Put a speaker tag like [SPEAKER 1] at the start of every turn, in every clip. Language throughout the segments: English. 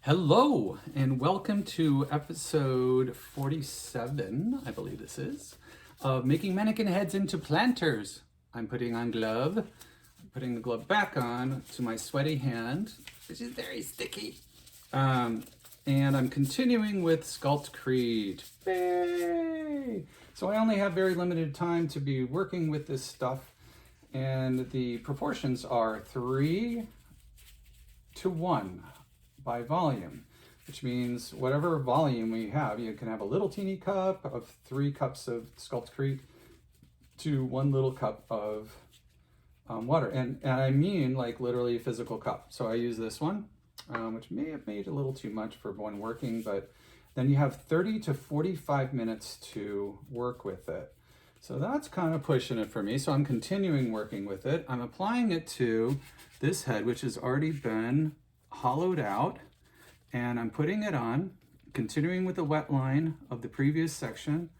[SPEAKER 1] Hello, and welcome to episode 47, I believe this is, of making mannequin heads into planters. I'm putting on glove. I'm putting the glove back on to my sweaty hand, which is very sticky. And I'm continuing with SculptCrete. Yay! So I only have very limited time to be working with this stuff, and the proportions are 3 to 1. By volume, which means whatever volume we have, you can have a little teeny cup of 3 cups of SculptCrete to 1 little cup of water. And I mean like literally a physical cup. So I use this one, which may have made a little too much for one working, but then you have 30 to 45 minutes to work with it. So that's kind of pushing it for me. So I'm continuing working with it. I'm applying it to this head, which has already been hollowed out, and I'm putting it on, continuing with the wet line of the previous section,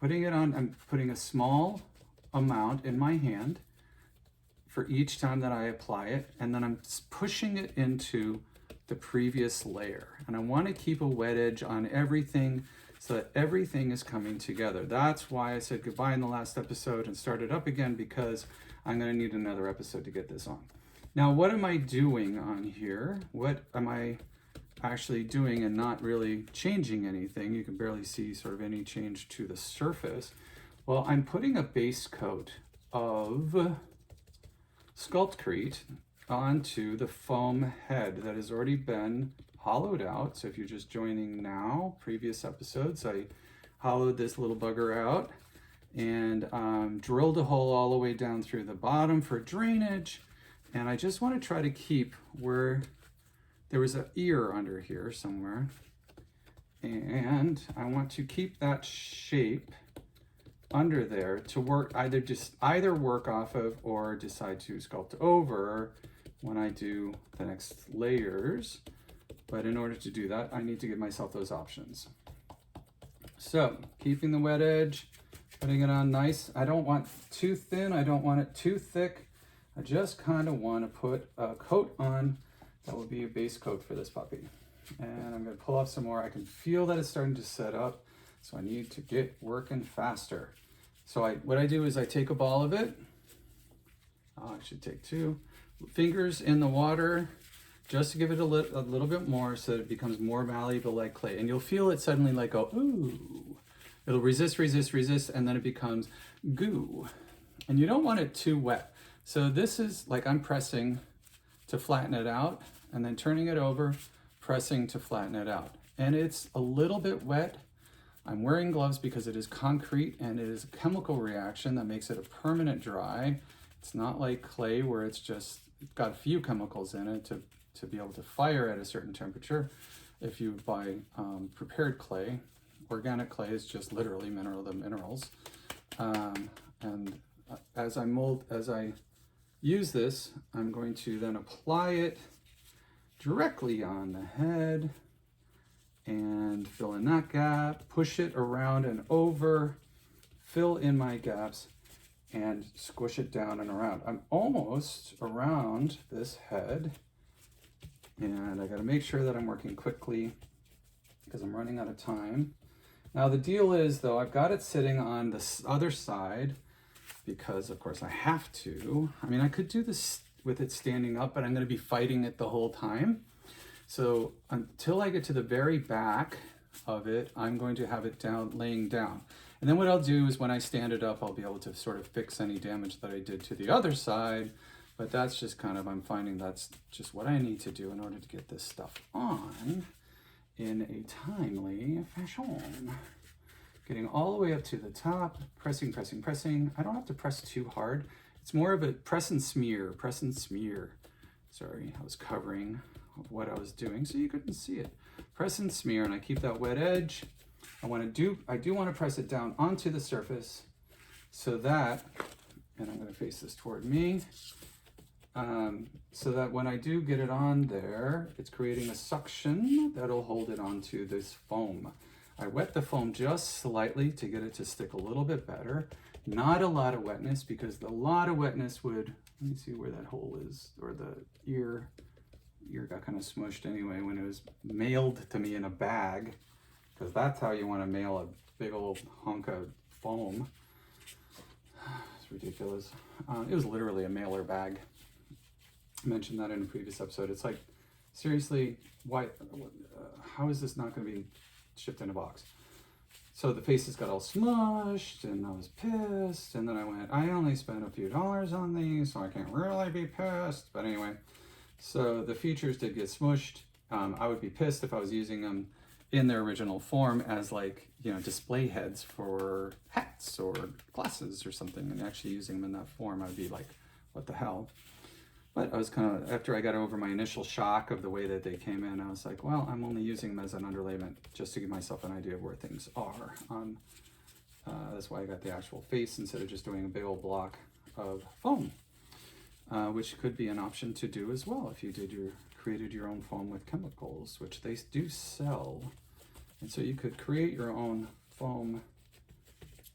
[SPEAKER 1] putting it on. I'm putting a small amount in my hand for each time that I apply it, and then I'm pushing it into the previous layer. And I want to keep a wet edge on everything so that everything is coming together. That's why I said goodbye in the last episode and started up again, because I'm going to need another episode to get this on. Now, what am I doing on here? What am I actually doing and not really changing anything? You can barely see sort of any change to the surface. Well, I'm putting a base coat of SculptCrete onto the foam head that has already been hollowed out. So if you're just joining now, previous episodes, I hollowed this little bugger out and drilled a hole all the way down through the bottom for drainage. And I just want to try to keep where there was an ear under here somewhere. And I want to keep that shape under there to work, either work off of or decide to sculpt over when I do the next layers. But in order to do that, I need to give myself those options. So keeping the wet edge, putting it on nice. I don't want too thin, I don't want it too thick. I just kind of want to put a coat on that will be a base coat for this puppy. And I'm going to pull off some more. I can feel that it's starting to set up, so I need to get working faster. So what I do is I take a ball of it. I should take 2 fingers in the water just to give it a little bit more so that it becomes more malleable like clay. And you'll feel it suddenly like go, ooh. It'll resist, and then it becomes goo. And you don't want it too wet. So this is like I'm pressing to flatten it out and then turning it over, pressing to flatten it out. And it's a little bit wet. I'm wearing gloves because it is concrete and it is a chemical reaction that makes it a permanent dry. It's not like clay where it's got a few chemicals in it to be able to fire at a certain temperature. If you buy prepared clay, organic clay is just literally the minerals. And as I use this, I'm going to then apply it directly on the head and fill in that gap, push it around and over, fill in my gaps, and squish it down and around. I'm almost around this head, and I gotta make sure that I'm working quickly because I'm running out of time. Now the deal is, though, I've got it sitting on the other side, because of course I have to. I mean, I could do this with it standing up, but I'm going to be fighting it the whole time. So until I get to the very back of it, I'm going to have it laying down. And then what I'll do is when I stand it up, I'll be able to sort of fix any damage that I did to the other side. But that's just kind of, I'm finding that's just what I need to do in order to get this stuff on in a timely fashion. Getting all the way up to the top, pressing. I don't have to press too hard. It's more of a press and smear. Sorry, I was covering what I was doing so you couldn't see it. Press and smear, and I keep that wet edge. I do want to press it down onto the surface so that, and I'm going to face this toward me, so that when I do get it on there, it's creating a suction that'll hold it onto this foam. I wet the foam just slightly to get it to stick a little bit better. Not a lot of wetness, because a lot of wetness would, let me see where that hole is, or the ear ear got kind of smushed anyway when it was mailed to me in a bag, because that's how you want to mail a big old hunk of foam. It's ridiculous. It was literally a mailer bag. I mentioned that in a previous episode. It's like, seriously, why? How is this not going to be shipped in a box? So the faces got all smushed, and I was pissed. And then I went, I only spent a few dollars on these, so I can't really be pissed. But anyway, so the features did get smushed. I would be pissed if I was using them in their original form as, like, you know, display heads for hats or glasses or something, and actually using them in that form, I'd be like, what the hell? But I was kind of, after I got over my initial shock of the way that they came in, I was like, well, I'm only using them as an underlayment just to give myself an idea of where things are. That's why I got the actual face instead of just doing a big old block of foam, which could be an option to do as well if you created your own foam with chemicals, which they do sell. And so you could create your own foam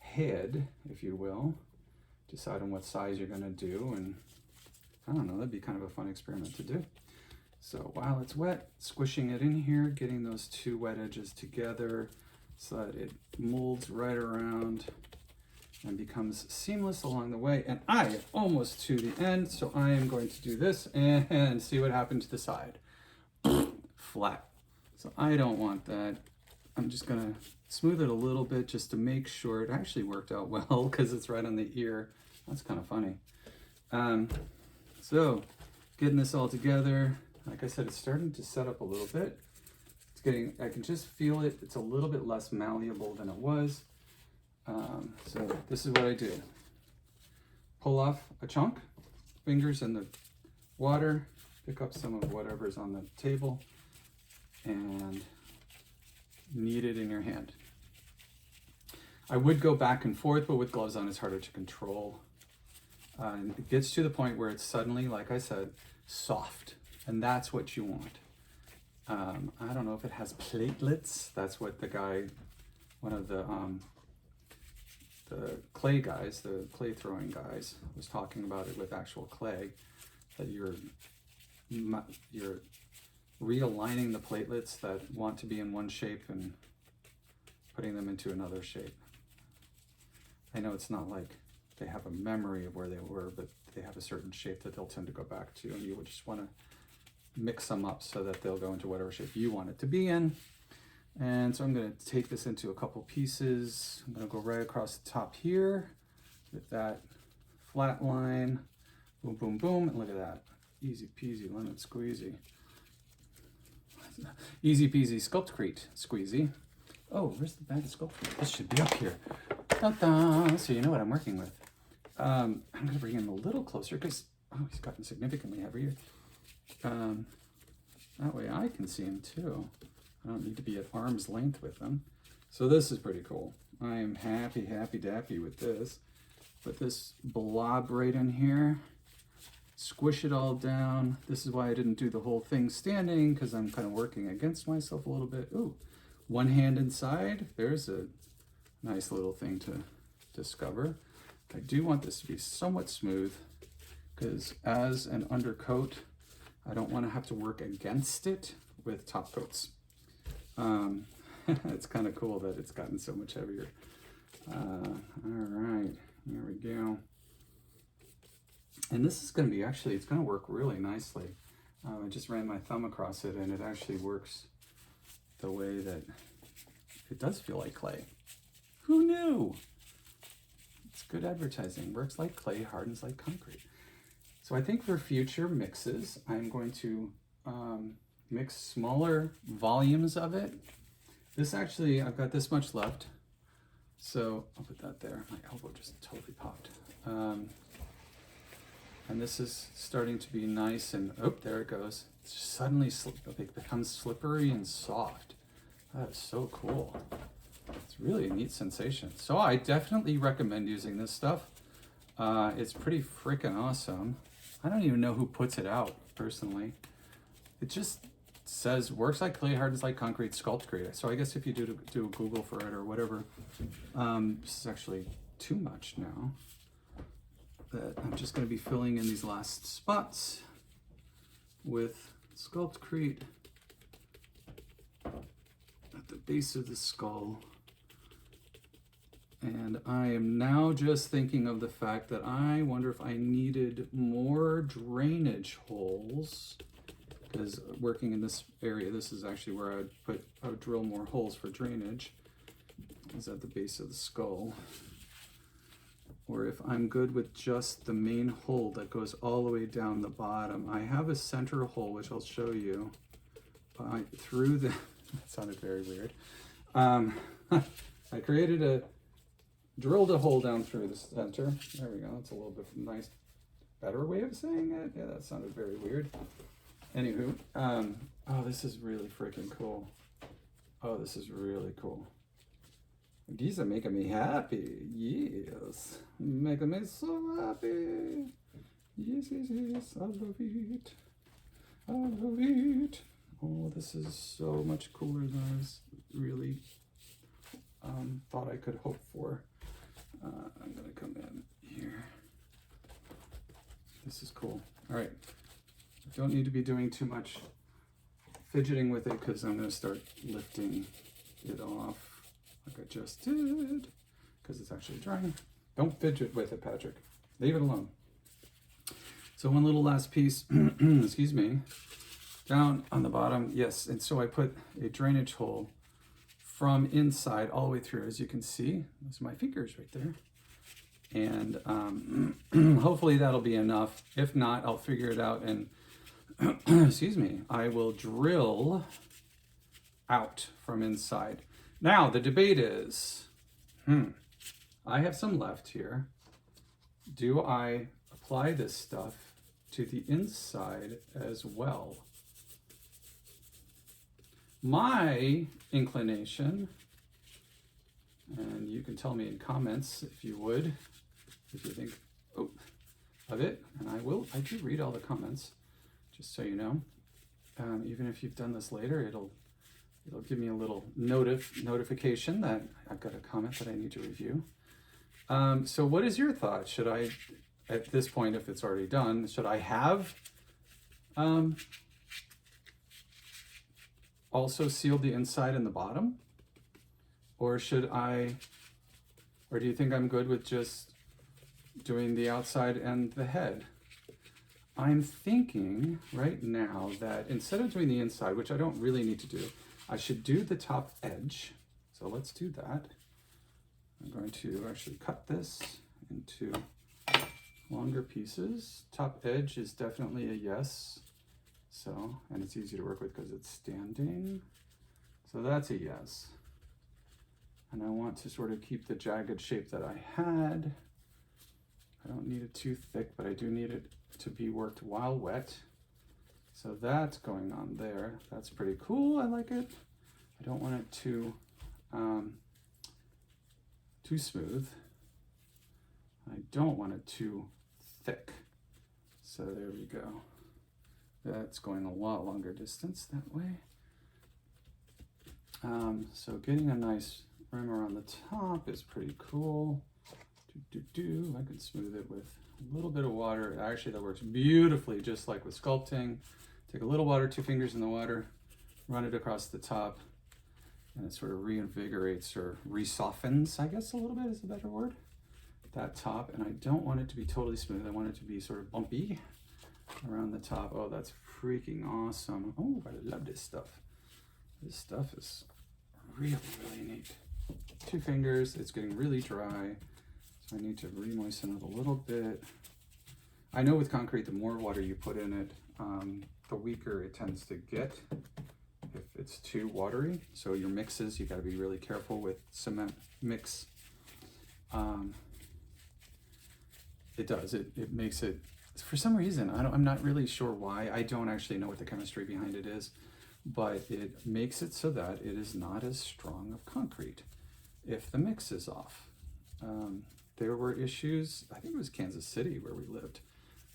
[SPEAKER 1] head, if you will, decide on what size you're going to do, and I don't know, that'd be kind of a fun experiment to do. So while it's wet, squishing it in here, getting those two wet edges together so that it molds right around and becomes seamless along the way. And I am almost to the end, so I am going to do this and see what happened to the side. Flat. So I don't want that. I'm just gonna smooth it a little bit just to make sure it actually worked out well, because it's right on the ear. That's kind of funny. So getting this all together, like I said, it's starting to set up a little bit. It's getting, I can just feel it. It's a little bit less malleable than it was. So this is what I do. Pull off a chunk, fingers in the water, pick up some of whatever's on the table, and knead it in your hand. I would go back and forth, but with gloves on, it's harder to control. And it gets to the point where it's suddenly, like I said, soft, and that's what you want. I don't know if it has platelets. That's what the guy, one of the clay guys, the clay throwing guys, was talking about it with actual clay, that you're realigning the platelets that want to be in one shape and putting them into another shape. I know it's not like they have a memory of where they were, but they have a certain shape that they'll tend to go back to, and you would just want to mix them up so that they'll go into whatever shape you want it to be in. And so I'm going to take this into a couple pieces. I'm going to go right across the top here with that flat line. Boom, boom, boom, and look at that. Easy peasy, lemon squeezy. Easy peasy SculptCrete squeezy. Oh, where's the bag of SculptCrete? This should be up here. Dun-dun. So you know what I'm working with. I'm going to bring him a little closer because, oh, he's gotten significantly heavier. That way I can see him too. I don't need to be at arm's length with them. So this is pretty cool. I am happy dappy with this. Put this blob right in here. Squish it all down. This is why I didn't do the whole thing standing, because I'm kind of working against myself a little bit. Ooh, one hand inside. There's a nice little thing to discover. I do want this to be somewhat smooth, because as an undercoat, I don't want to have to work against it with top coats. It's kind of cool that it's gotten so much heavier. All right, here we go. And this is going to be, actually, it's going to work really nicely. I just ran my thumb across it, and it actually works the way that it does feel like clay. Who knew? It's good advertising. Works like clay, hardens like concrete. So I think for future mixes, I'm going to mix smaller volumes of it. This actually, I've got this much left. So I'll put that there. My elbow just totally popped. And this is starting to be nice, and oh, there it goes. It's just suddenly it becomes slippery and soft. That is so cool. It's really a neat sensation. So I definitely recommend using this stuff. It's pretty freaking awesome. I don't even know who puts it out, personally. It just says, works like clay, hardens like concrete, SculptCrete. So I guess if you do a Google for it or whatever, this is actually too much now. That I'm just going to be filling in these last spots with SculptCrete at the base of the skull. And I am now just thinking of the fact that I wonder if I needed more drainage holes, because working in this area, this is actually where I would drill more holes for drainage, is at the base of the skull. Or if I'm good with just the main hole that goes all the way down the bottom. I have a center hole, which I'll show you. Through the, that sounded very weird. I drilled a hole down through the center. There we go, that's a little bit nice, better way of saying it. Yeah, that sounded very weird. Anywho, oh, this is really freaking cool. Oh, this is really cool. These are making me happy. Yes, making me so happy. Yes, yes, yes, I love it. I love it. Oh, this is so much cooler than I was really thought I could hope for. I'm gonna come in here. This is cool. All right, don't need to be doing too much fidgeting with it because I'm gonna start lifting it off like I just did, because it's actually drying. Don't fidget with it, Patrick. Leave it alone. So one little last piece, excuse me, down on the bottom. Yes, and so I put a drainage hole from inside all the way through. As you can see, those are my fingers right there. And hopefully that'll be enough. If not, I'll figure it out and, excuse me, I will drill out from inside. Now, the debate is, I have some left here. Do I apply this stuff to the inside as well? My inclination, and you can tell me in comments if you would, if you think of it, and I do read all the comments, just so you know. Even if you've done this later, it'll give me a little notification that I've got a comment that I need to review. So what is your thought? Should I, at this point, if it's already done, should I have also sealed the inside and the bottom? Or do you think I'm good with just doing the outside and the head? I'm thinking right now that instead of doing the inside, which I don't really need to do, I should do the top edge. So let's do that. I'm going to actually cut this into longer pieces. Top edge is definitely a yes. So, and it's easy to work with because it's standing. So that's a yes. And I want to sort of keep the jagged shape that I had. I don't need it too thick, but I do need it to be worked while wet. So that's going on there. That's pretty cool, I like it. I don't want it too smooth. I don't want it too thick. So there we go. That's going a lot longer distance that way. So getting a nice rim around the top is pretty cool. I can smooth it with a little bit of water. Actually, that works beautifully, just like with sculpting. Take a little water, 2 fingers in the water, run it across the top, and it sort of reinvigorates or resoftens, I guess a little bit is a better word, that top. And I don't want it to be totally smooth. I want it to be sort of bumpy around the top. Oh, that's freaking awesome. Oh, I love this stuff. This stuff is really, really neat. 2 fingers, it's getting really dry. So I need to re-moisten it a little bit. I know with concrete, the more water you put in it, the weaker it tends to get if it's too watery. So your mixes, you gotta be really careful with cement mix. It does, it makes it, for some reason, I'm not really sure why. I don't actually know what the chemistry behind it is, but it makes it so that it is not as strong of concrete if the mix is off. There were issues, I think it was Kansas City where we lived,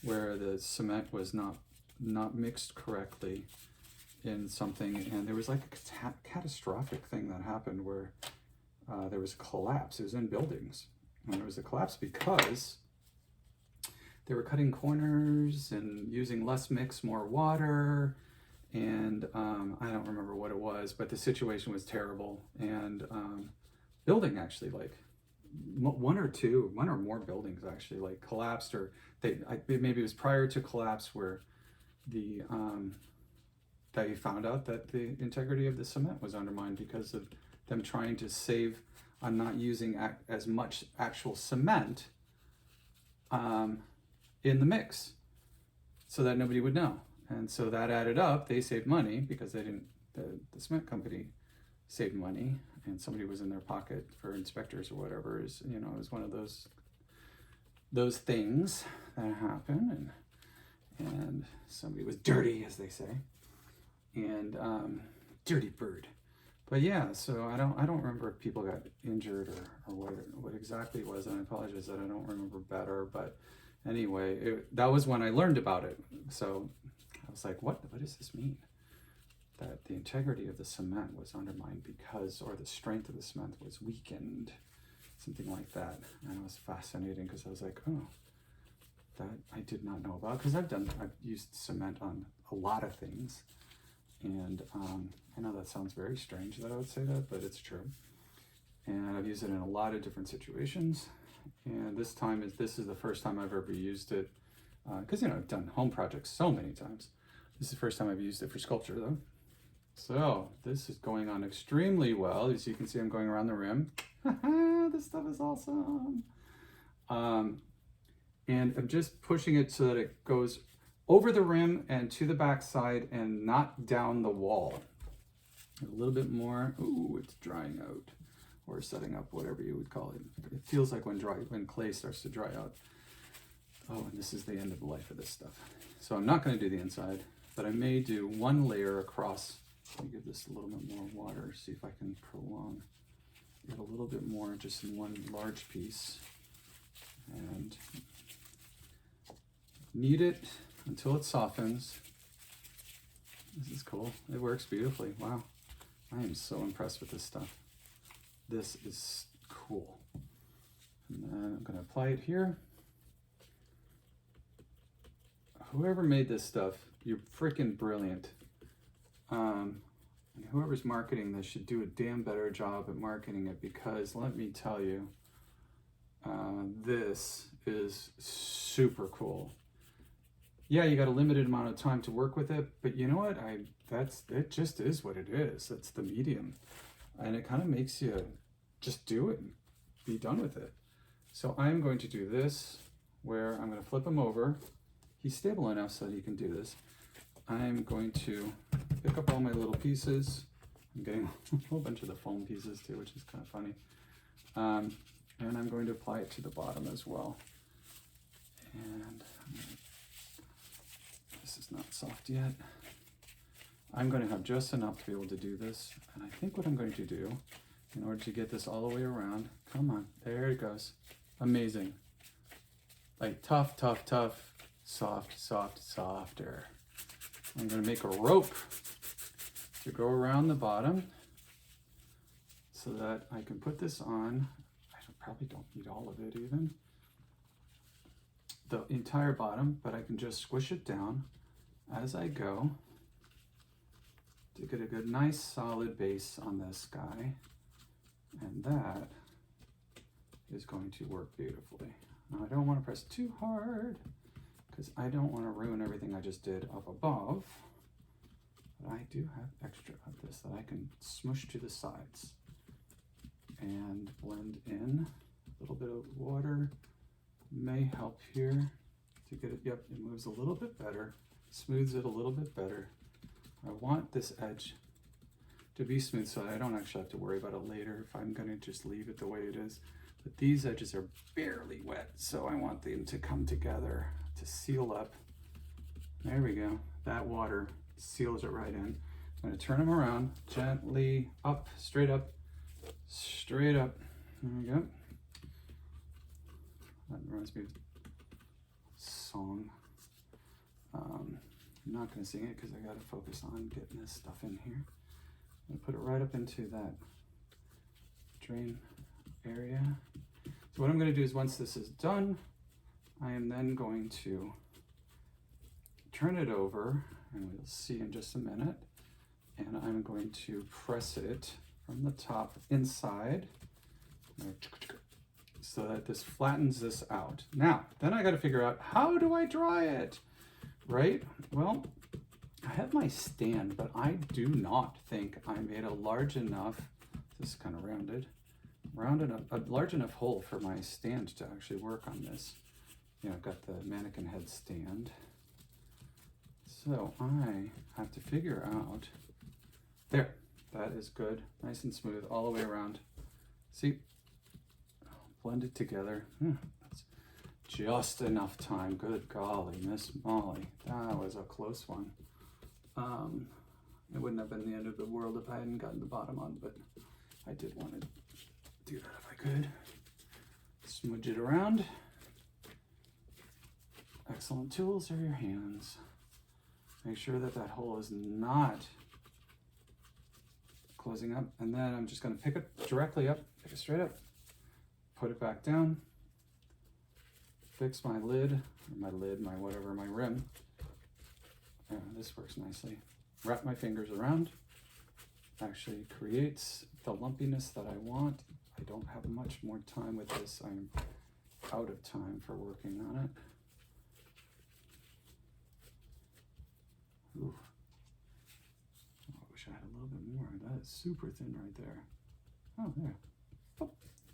[SPEAKER 1] where the cement was not mixed correctly in something, and there was like a catastrophic thing that happened where there was a collapse. It was in buildings, and there was a collapse because they were cutting corners and using less mix, more water, and I don't remember what it was, but the situation was terrible. And building actually, like one or more buildings actually like collapsed, or maybe it was prior to collapse where the they found out that the integrity of the cement was undermined because of them trying to save on not using as much actual cement in the mix so that nobody would know. And so that added up. They saved money because they didn't, the cement company saved money, and somebody was in their pocket for inspectors or whatever. Is, you know, it was one of those things that happen, and somebody was dirty, as they say, and dirty bird. But yeah, so I don't remember if people got injured or what exactly it was, and I apologize that I don't remember better. But anyway, that was when I learned about it. So I was like, what does this mean? That the integrity of the cement was undermined because, or the strength of the cement was weakened, something like that. And it was fascinating because I was like, oh, that I did not know about, because I've used cement on a lot of things. And I know that sounds very strange that I would say that, but it's true. And I've used it in a lot of different situations. And this is the first time I've ever used it, because, you know, I've done home projects so many times. This is the first time I've used it for sculpture, though. So this is going on extremely well. As you can see, I'm going around the rim. This stuff is awesome. And I'm just pushing it so that it goes over the rim and to the back side and not down the wall. A little bit more. Ooh, it's drying out, or setting up, whatever you would call it. It feels like when clay starts to dry out. Oh, and this is the end of the life of this stuff. So I'm not going to do the inside, but I may do one layer across. Let me give this a little bit more water, see if I can prolong it a little bit more just in one large piece. And knead it until it softens. This is cool. It works beautifully. Wow. I am so impressed with this stuff. This is cool. And then I'm going to apply it here. Whoever made this stuff, you're freaking brilliant. And whoever's marketing this should do a damn better job at marketing it, because let me tell you, this is super cool. Yeah, you got a limited amount of time to work with it, but you know what? It just is what it is. It's the medium, and it kind of makes you just do it and be done with it. So I'm going to do this, where I'm going to flip him over. He's stable enough so that he can do this. I'm going to pick up all my little pieces. I'm getting a whole bunch of the foam pieces too, which is kind of funny. And I'm going to apply it to the bottom as well. And this is not soft yet. I'm going to have just enough to be able to do this. And I think what I'm going to do, in order to get this all the way around, come on, there it goes. Amazing. Like tough, tough, tough, soft, soft, softer. I'm going to make a rope to go around the bottom so that I can put this on. I probably don't need all of it even, the entire bottom, but I can just squish it down as I go to get a good, nice, solid base on this guy. And that is going to work beautifully. Now, I don't want to press too hard because I don't want to ruin everything I just did up above. But I do have extra of this that I can smush to the sides and blend in. A little bit of water may help here to get it. Yep, it moves a little bit better, smooths it a little bit better. I want this edge to be smooth so I don't actually have to worry about it later if I'm going to just leave it the way it is. But these edges are barely wet, so I want them to come together to seal up. There we go. That water seals it right in. I'm going to turn them around gently, up, straight up, straight up. There we go. That reminds me of a song. I'm not going to sing it because I got to focus on getting this stuff in here. I'm going to put it right up into that drain area. So what I'm going to do is, once this is done, I am then going to turn it over and we'll see in just a minute. And I'm going to press it from the top inside so that this flattens this out. Now, then I got to figure out, how do I dry it, right? Well, I have my stand, but I do not think I made a large enough, this is kind of rounded enough, a large enough hole for my stand to actually work on this. You know, I've got the Mannequin Heads stand. So I have to figure out, there, that is good, nice and smooth all the way around. See, blend it together. That's just enough time. Good golly, Miss Molly, that was a close one. It wouldn't have been the end of the world if I hadn't gotten the bottom on, but I did want to do that if I could. Smudge it around. Excellent tools are your hands. Make sure that that hole is not closing up, and then I'm just going to pick it directly up, pick it straight up, put it back down, fix my lid, my whatever, my rim. Yeah, this works nicely. Wrap my fingers around. Actually creates the lumpiness that I want. I don't have much more time with this. I'm out of time for working on it. Ooh. Oh, I wish I had a little bit more. That is super thin right there. Oh, there. Oh,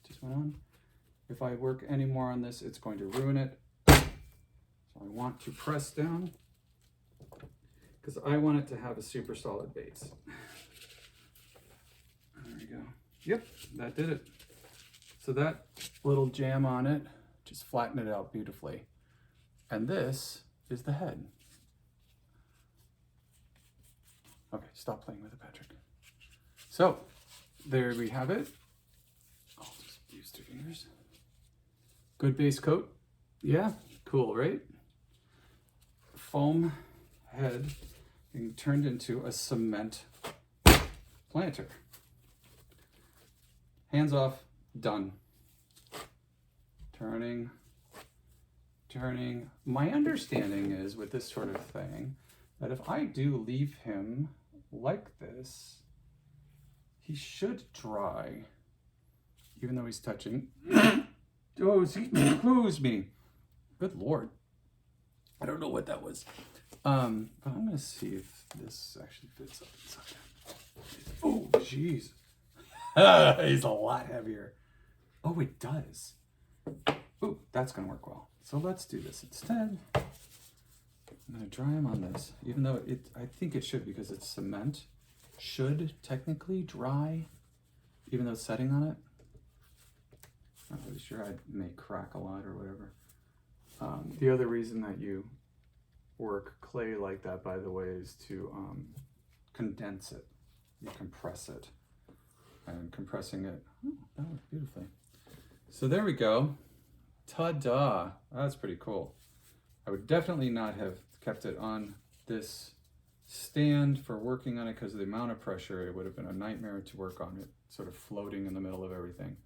[SPEAKER 1] just went on. If I work any more on this, it's going to ruin it. So I want to press down because I want it to have a super solid base. There we go. Yep, that did it. So that little jam on it just flattened it out beautifully. And this is the head. Okay, stop playing with it, Patrick. So there we have it. I'll just use 2 fingers. Good base coat. Yeah, cool, right? Foam head being turned into a cement planter. Hands off, done. Turning. My understanding is with this sort of thing, that if I do leave him like this, he should dry, even though he's touching. Oh, he excuse me. Good Lord. I don't know what that was. But I'm gonna see if this actually fits up inside. Oh, jeez. He's a lot heavier. Oh, it does. Oh, that's gonna work well. So let's do this instead. I'm gonna dry him on this, even though I think it should, because it's cement. Should technically dry, even though it's setting on it. Not really sure. I may crack a lot or whatever. The other reason that you work clay like that, by the way, is to condense it. You compress it. And compressing it, oh, that worked beautifully. So there we go. Ta-da! That's pretty cool. I would definitely not have kept it on this stand for working on it because of the amount of pressure. It would have been a nightmare to work on it, sort of floating in the middle of everything.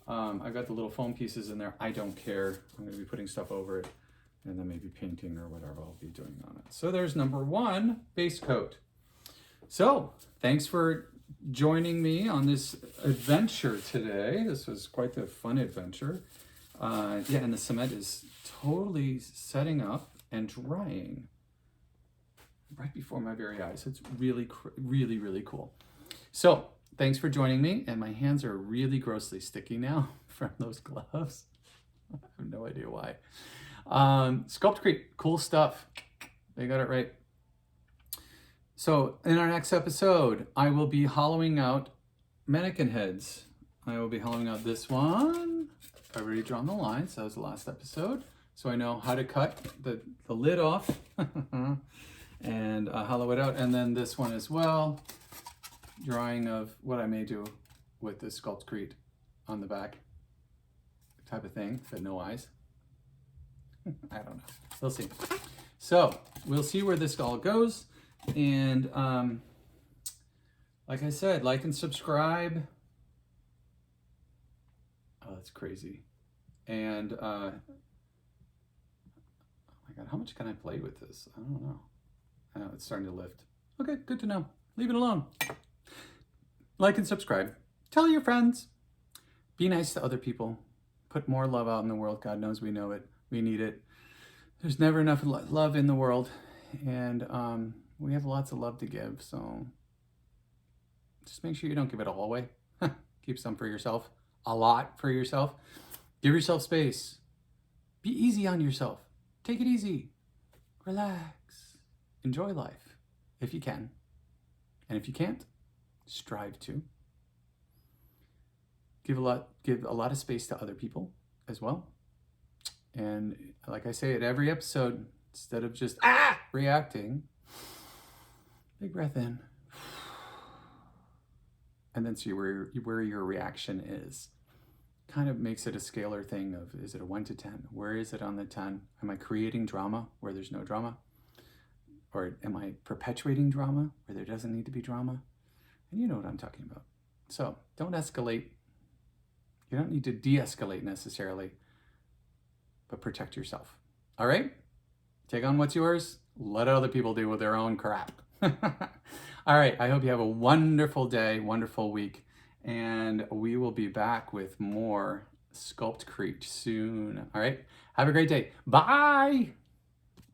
[SPEAKER 1] I've got the little foam pieces in there. I don't care. I'm going to be putting stuff over it and then maybe painting or whatever I'll be doing on it. So there's number 1, base coat. So thanks for joining me on this adventure today. This was quite the fun adventure. Yeah, and the cement is totally setting up and drying right before my very eyes. It's really, really cool. So thanks for joining me. And my hands are really grossly sticky now from those gloves. I have no idea why. SculptCrete, cool stuff. They got it right. So in our next episode, I will be hollowing out mannequin heads. I will be hollowing out this one. I've already drawn the lines. That was the last episode. So I know how to cut the lid off and hollow it out. And then this one as well. Drawing of what I may do with this SculptCrete on the back type of thing, but no eyes. I don't know. We'll see. So we'll see where this all goes. And like I said, like and subscribe. Oh, that's crazy. And oh my God, how much can I play with this? I don't know. It's starting to lift. Okay, good to know. Leave it alone. Like and subscribe. Tell your friends. Be nice to other people. Put more love out in the world. God knows we know it. We need it. There's never enough love in the world. And we have lots of love to give. So just make sure you don't give it all away. Keep some for yourself. A lot for yourself. Give yourself space. Be easy on yourself. Take it easy. Relax. Enjoy life if you can. And if you can't, strive to. Give a lot of space to other people as well. And like I say at every episode, instead of just reacting, big breath in. And then see where your reaction is. Kind of makes it a scalar thing of, is it a 1 to 10? Where is it on the 10? Am I creating drama where there's no drama? Or am I perpetuating drama where there doesn't need to be drama? And you know what I'm talking about. So don't escalate. You don't need to de-escalate necessarily, but protect yourself. All right? Take on what's yours. Let other people deal with their own crap. All right. I hope you have a wonderful day, wonderful week, and we will be back with more SculptCrete soon. All right? Have a great day. Bye.